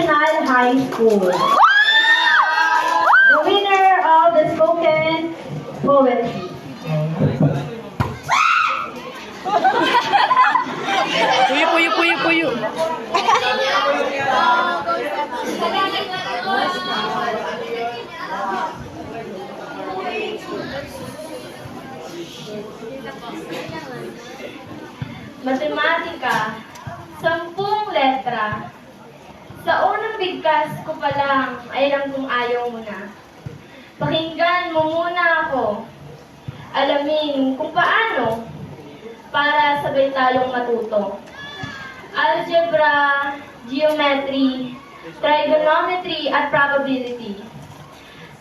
National High School. The winner of the spoken poetry. Puyo, puyo, puyo, puyo. Matematika, 10 letra. Sa unang bigkas ko pa lang ay alam kong ayaw mo na. Pakinggan mo muna ako. Alamin kung paano para sabay tayong matuto. Algebra, geometry, trigonometry at probability.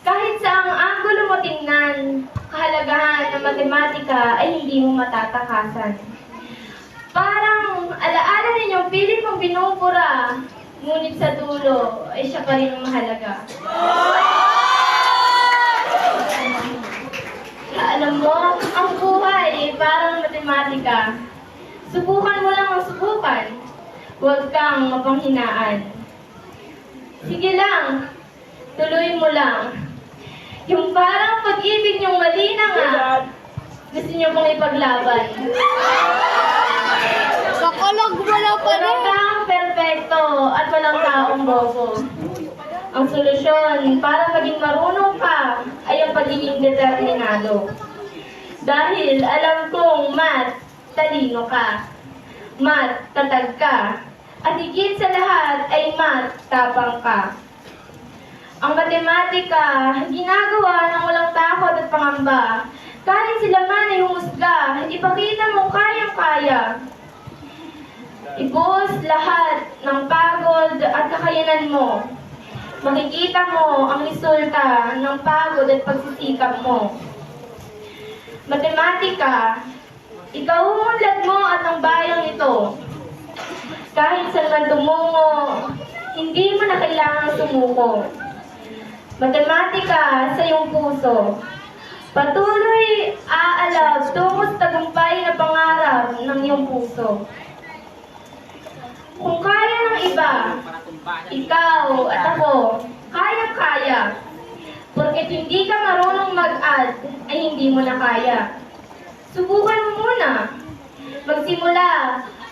Kahit sa ang anggulo mo tingnan, kahalagahan ng matematika ay hindi mo matatakasan. Parang alaala ninyong pilit mong binubura, ngunit sa dulo ay siya pa rin ang mahalaga. Alam mo, ang buhay ay parang matematika. Subukan mo lang ang subukan. Huwag kang mapanghinaan. Sige lang, tuloy mo lang. Yung parang pag-ibig niyong mali na nga, gusto niyo pong ipaglaban. Kakalog wala pa rin. Walang taong perfecto at walang taong bobo. Ang solusyon para maging marunong ka ay ang pagiging determinado. Dahil alam kong math, talino ka. Math, tatag ka. At higit sa lahat ay math, tapang ka. Ang matematika, ginagawa ng walang takot at pangamba. Kahit sila man ay humusga, ipakita mo kayang-kaya. Ibuhos lahat ng pagod at kakayanan mo. Makikita mo ang resulta ng pagod at pagsisikap mo. Matematika, ikaw umunlad mo at ang bayang ito. Kahit saan man tumungo, hindi mo na kailangang sumuko. Matematika sa iyong puso. Patuloy aalab tungo sa tagumpay na pangarap ng iyong puso. Kung kaya ng iba, ikaw at ako, kayang-kaya. Porket hindi ka marunong mag-add, ay hindi mo na kaya. Subukan mo muna. Magsimula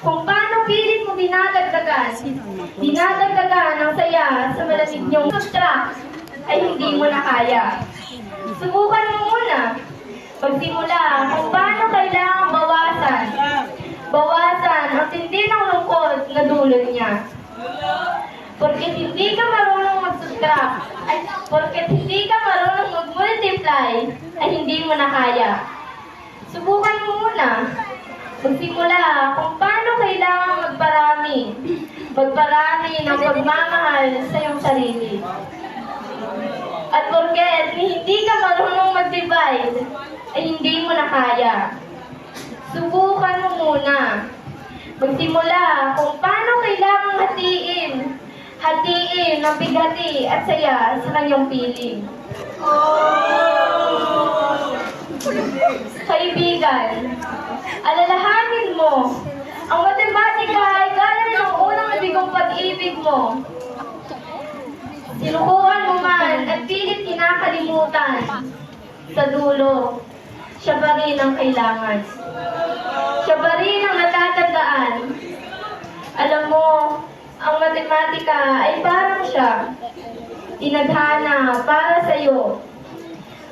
kung paano pilit mo dinadagdagan ng saya sa malamig niyong subtract, ay hindi mo na kaya. Subukan mo muna. Magsimula kung paano kailangang bawasan ang tindi ng lungkot na dulot niya. Porket hindi ka marunong mag-subtract, porket hindi ka marunong mag-multiply, ay hindi mo na kaya. Subukan mo muna. Magsimula kung paano kailangang magparami ng pagmamahal sa iyong sarili. At porket hindi ka marunong mag-divide, ay hindi mo na kaya. Subukan mo muna. Magsimula kung paano kailangang hatiin ng bighati at saya sa kanyang piling. Kaibigan, alalahanin mo, ang matematika ay gaya ng unang nabigong pag-ibig mo. Sinukuhan mo man at pilit kinakalimutan, sa dulo, siya pa rin ang kailangan. Siya pa rin ang natatandaan. Alam mo, ang matematika ay parang siya. Tinadhana para sa iyo.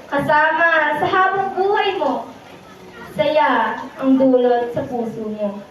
Kasama sa habang buhay mo. Saya ang dulot sa puso mo.